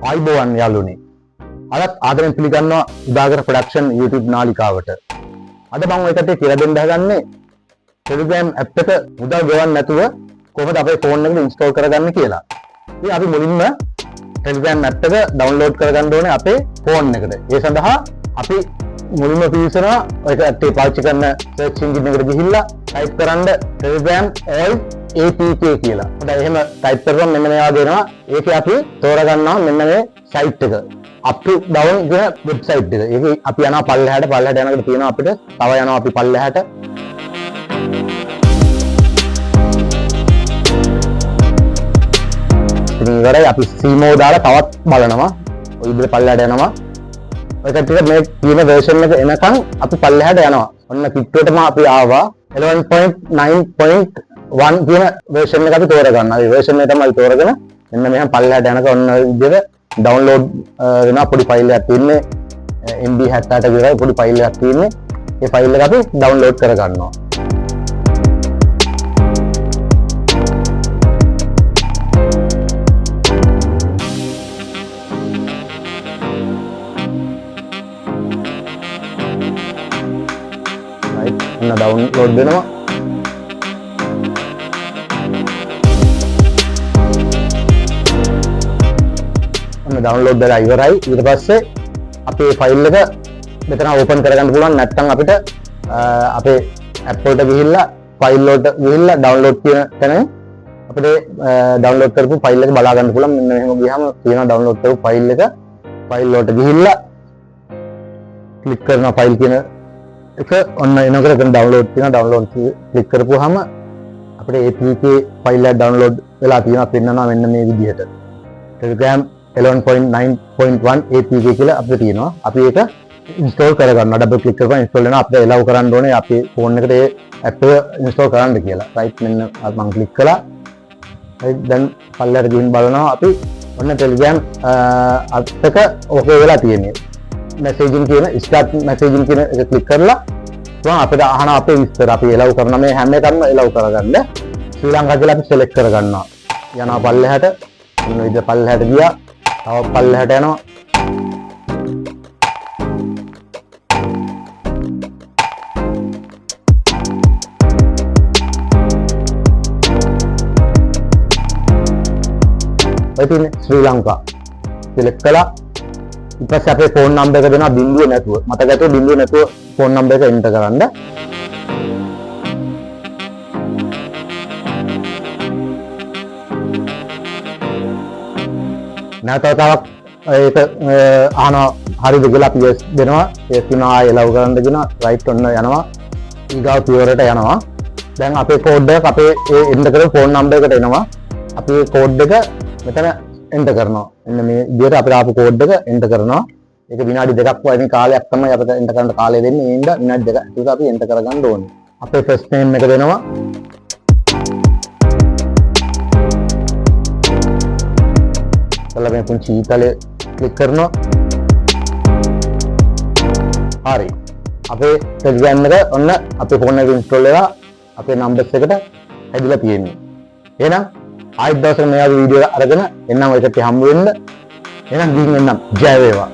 ආයිබෝවන් යාළුවනේ. අදත් ආදරෙන් පිළිගන්නවා උදාගර ප්‍රොඩක්ෂන් YouTube නාලිකාවට. අද මම ඔයකට කියලා දෙන්න හදන්නේ Telegram app එක මුදල් ගෙවන්න නැතුව කොහොමද අපේ ෆෝන් එකට ඉන්ස්ටෝල් කරගන්නේ කියලා. ඉතින් අපි මුලින්ම Telegram app එක ඩවුන්ලෝඩ් කරගන්න ඕනේ අපේ ෆෝන් එකට. ඒ සඳහා අපි මුලින්ම පිවිසනවා ඔයක ඇත්තේ පාවිච්චි කරන සර්ච් එන්ජින් එකට ගිහිල්ලා ටයිප් කරන්න Telegram Alt APK කියලා. හොඳයි එහෙම ටයිප් කරපුවම මෙන්න මේවා දෙනවා. ඒකේ අපි තෝරගන්නවා මෙන්න මේ සයිට් එක. up to down කියන වෙබ්සයිට් එක. ඒක අපි යනවා පල්ලෙහාට යනකොට තියෙනවා අපිට තව යනවා අපි පල්ලෙහාට. ඉතින් ඉවරයි අපි සීමෝ දාලා තවත් බලනවා. ඔය ඉදිරිය පල්ලෙහාට යනවා. ඔය කට්ටිය මේ තියෙන version එක එනකන් අපි පල්ලෙහාට යනවා. ඔන්න පිටුවටම අපි ආවා 11.9.1 කියන version එක අපි තෝරගන්නවා. ඒ version එක තමයි තෝරගෙන මෙන්න මෙහෙම පල්ලෙහාට යනකොට ඔන්න විදිහට download වෙනවා. පොඩි ෆයිල් එකක් තියෙන්නේ MB 78 විතරයි පොඩි ෆයිල් එකක් තියෙන්නේ. ඒ ෆයිල් එක අපි download කරගන්නවා. right ඔන්න download වෙනවා. ඩවුන්ලෝඩ් කරලා ඉවරයි. ඊට පස්සේ අපේ ෆයිල් එක මෙතන ඕපන් කරගන්න පුළුවන්. නැත්නම් අපිට අපේ ඇප් වලට ගිහිල්ලා ෆයිල් වලට ගිහිල්ලා ඩවුන්ලෝඩ් කියන තැන අපිට ඩවුන්ලෝඩ් කරපු ෆයිල් එක බලා ගන්න පුළුවන්. මෙන්න මෙහෙම ගියාම තියෙනවා ඩවුන්ලෝඩ් කරපු ෆයිල් එක. ෆයිල් වලට ගිහිල්ලා ක්ලික් කරනවා ෆයිල් කියන එක. ඔන්න එනකොට එතන ඩවුන්ලෝඩ් තියෙනවා. ඩවුන්ලෝඩ් ක්ලික් කරපුවාම අපිට APK ෆයිල් එක ඩවුන්ලෝඩ් වෙලා තියෙනවා. පෙන්නනවා මෙන්න මේ විදිහට. Telegram 11.9.1 APK කියලා අපිට තියෙනවා. අපි ඒක ඉන්ස්ටෝල් කරගන්නවා. ඩබල් ක්ලික් කරපුවා ඉන්ස්ටෝල් වෙනවා. අපිට එලව් කරන්න ඕනේ අපේ ෆෝන් එකට ඒ ඇප් එක ඉන්ස්ටෝල් කරන්න කියලා. රයිට් මෙන්න මම ක්ලික් කළා. රයිට් දැන් පල්ලෙහාට ගිහින් බලනවා අපි ඔන්න Telegram ඇප් එක ඕකේ වෙලා තියෙන්නේ. මැසේජින් කියන ස්ටාර්ට් මැසේජින් කියන එක ක්ලික් කරලා තුන් අපිට අහන අපේ විස්තර අපි එලව් කරන මේ හැම එකක්ම එලව් කරගන්න ශ්‍රී ලංකා කියලා අපි සිලෙක්ට් කරගන්නවා. යනවා පල්ලෙහාට. ඔන්න විදිහ පල්ලෙහාට ගියා. තව පල්ලෙහාට යනවා. ඔය තියෙන්නේ ශ්‍රී ලංකා සිලෙක්ට් කළා. ඊට පස්සේ අපේ ෆෝන් නම්බර් එක දෙනවා බිංදුව නැතුව. මතක ඇතුව බිංදුව නැතුව ෆෝන් නම්බර් එක එන්ටර් කරන්න. නැවතතාවක් ඒක අහනවා හරිද කියලා අපි yes දෙනවා. yes දෙනවා ආයෙ ලව් කරන්න දෙනවා. right ඔන්න යනවා. ඊගාව පියවරට යනවා. දැන් අපේ කෝඩ් එක අපේ ඒ එන්ටර් කරපු ෆෝන් නම්බර් එකට එනවා. අපි ඒ කෝඩ් එක මෙතන එන්ටර් කරනවා. මෙන්න මේ විදිහට අපිට ආපු කෝඩ් එක එන්ටර් කරනවා. ඒක විනාඩි 2ක් වගේ කාලයක් තමයි අපිට එන්ටර් කරන්න කාලය දෙන්නේ. ඒ හින්දා විනාඩි 2ක් ඇතුළත අපි එන්ටර් කරගන්න ඕනේ. අපේ ෆස්ට් නේම් එක දෙනවා. කළා මේ පුංචි ඊතලේ ක්ලික් කරනවා. හරි. අපේ Telegram එක ඔන්න අපේ ෆෝන් එකේ ඉන්ස්ටෝල් වෙලා අපේ නම්බර්ස් එකට හැදිලා තියෙන්නේ. එහෙනම් ආයෙත් දවසක මේ වගේ වීඩියෝ අරගෙන එන්නම් ඔයකට හම්බ වෙන්න. එහෙනම් ගිහින් එන්නම්. ජය වේවා.